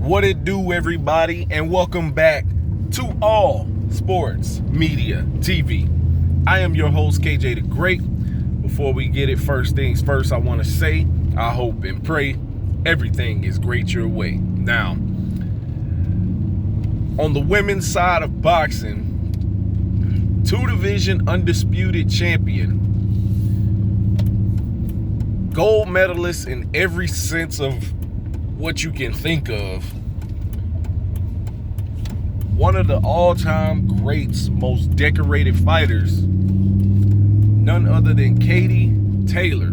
What it do, everybody, and welcome back to All Sports Media TV. I am your host, KJ the Great. Before we get it, first things first, I want to say, I hope and pray everything is great your way. Now, on the women's side of boxing, two-division undisputed champion, gold medalist in every sense of what you can think of, one of the all-time greats, most decorated fighters, none other than Katie Taylor.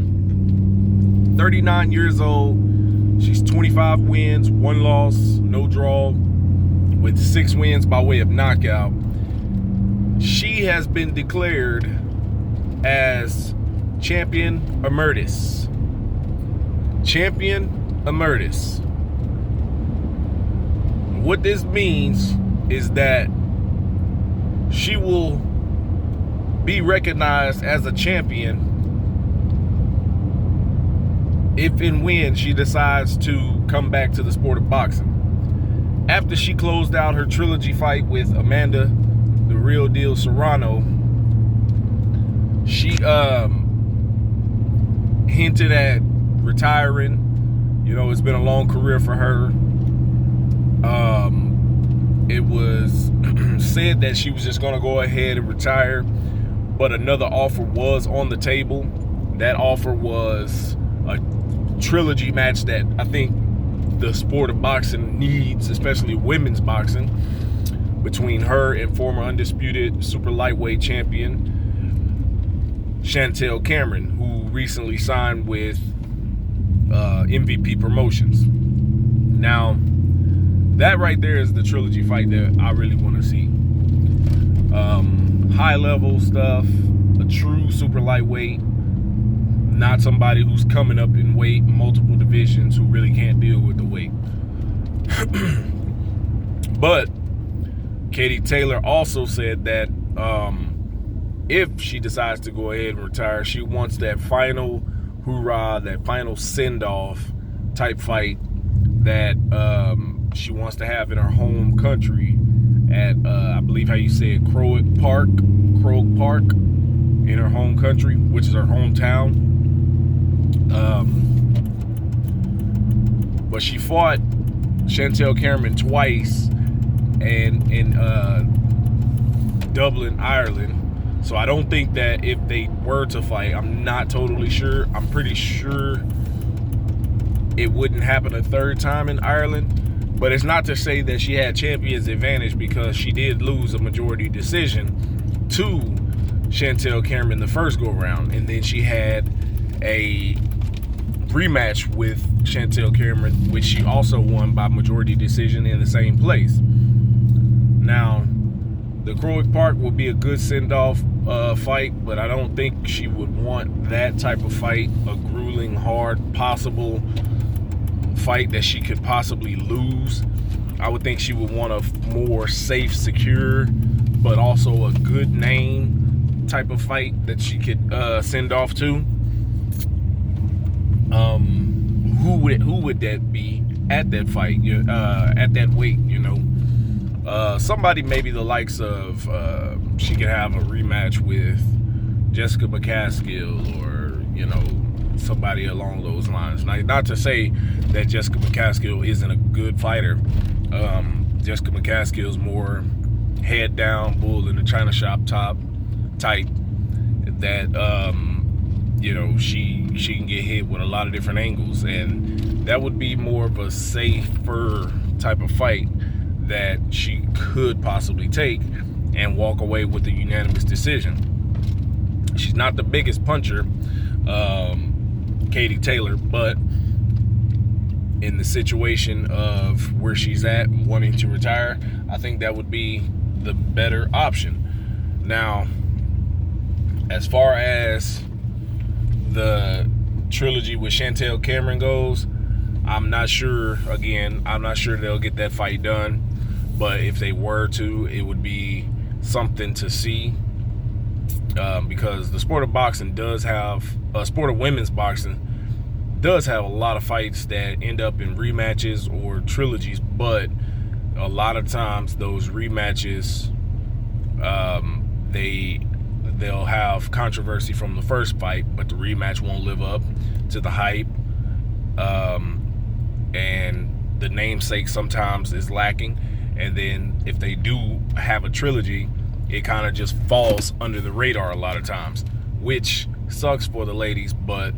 39 years old, she's 25 wins, 1 loss, no draw, with 6 wins by way of knockout. She has been declared as Champion Emeritus. Champion Emeritus. What this means is that she will be recognized as a champion if and when she decides to come back to the sport of boxing. After she closed out her trilogy fight with Amanda, the real deal Serrano, she hinted at retiring. You know, it's been a long career for her. It was said that she was just going to go ahead and retire, but another offer was on the table. That offer was a trilogy match that I think the sport of boxing needs, especially women's boxing, between her and former undisputed super lightweight champion Chantel Cameron, who recently signed with MVP Promotions. Now, that right there is the trilogy fight that I really want to see. High level stuff, a true super lightweight, not somebody who's coming up in weight, multiple divisions, who really can't deal with the weight. But Katie Taylor also said that if she decides to go ahead and retire, she wants that final hoorah, that final send-off type fight that she wants to have in her home country at, I believe how you say it, Croke Park, in her home country, which is her hometown. But she fought Chantel Cameron twice in Dublin, Ireland. So I don't think that if they were to fight, I'm not totally sure. I'm pretty sure it wouldn't happen a third time in Ireland. But it's not to say that she had champion's advantage, because she did lose a majority decision to Chantel Cameron the first go round. And then she had a rematch with Chantel Cameron, which she also won by majority decision in the same place. Now, the Croke Park will be a good send-off fight, but I don't think she would want that type of fight, a grueling, hard, possible fight that she could possibly lose. I would think she would want a more safe, secure, but also a good name type of fight that she could send off to. Who would that be at that fight, at that weight, you know? Somebody maybe the likes of, she could have a rematch with Jessica McCaskill, or, you know, somebody along those lines. Not to say that Jessica McCaskill isn't a good fighter. Jessica McCaskill's more head down, bull in the china shop top type that, you know, she can get hit with a lot of different angles, and that would be more of a safer type of fight that she could possibly take and walk away with a unanimous decision. She's not the biggest puncher, Katie Taylor, but in the situation of where she's at, wanting to retire, I think that would be the better option. Now, as far as the trilogy with Chantel Cameron goes, I'm not sure. Again, I'm not sure they'll get that fight done, but if they were to, it would be something to see, because the sport of boxing does have, sport of women's boxing does have a lot of fights that end up in rematches or trilogies, but a lot of times those rematches, they'll have controversy from the first fight, but the rematch won't live up to the hype, and the namesake sometimes is lacking. And then if they do have a trilogy, it kind of just falls under the radar a lot of times, which sucks for the ladies. But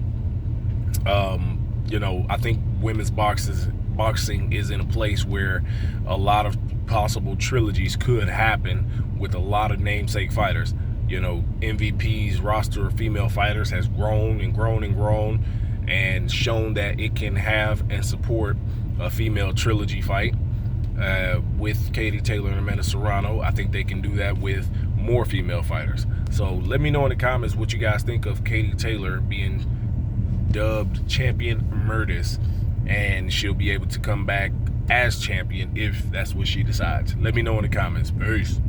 I think women's boxing is in a place where a lot of possible trilogies could happen with a lot of namesake fighters. MVP's roster of female fighters has grown and grown and grown, and shown that it can have and support a female trilogy fight. With Katie Taylor and Amanda Serrano, I think they can do that with more female fighters. So let me know in the comments what you guys think of Katie Taylor being dubbed champion Emeritus, and she'll be able to come back as champion if that's what she decides. Let me know in the comments. Peace.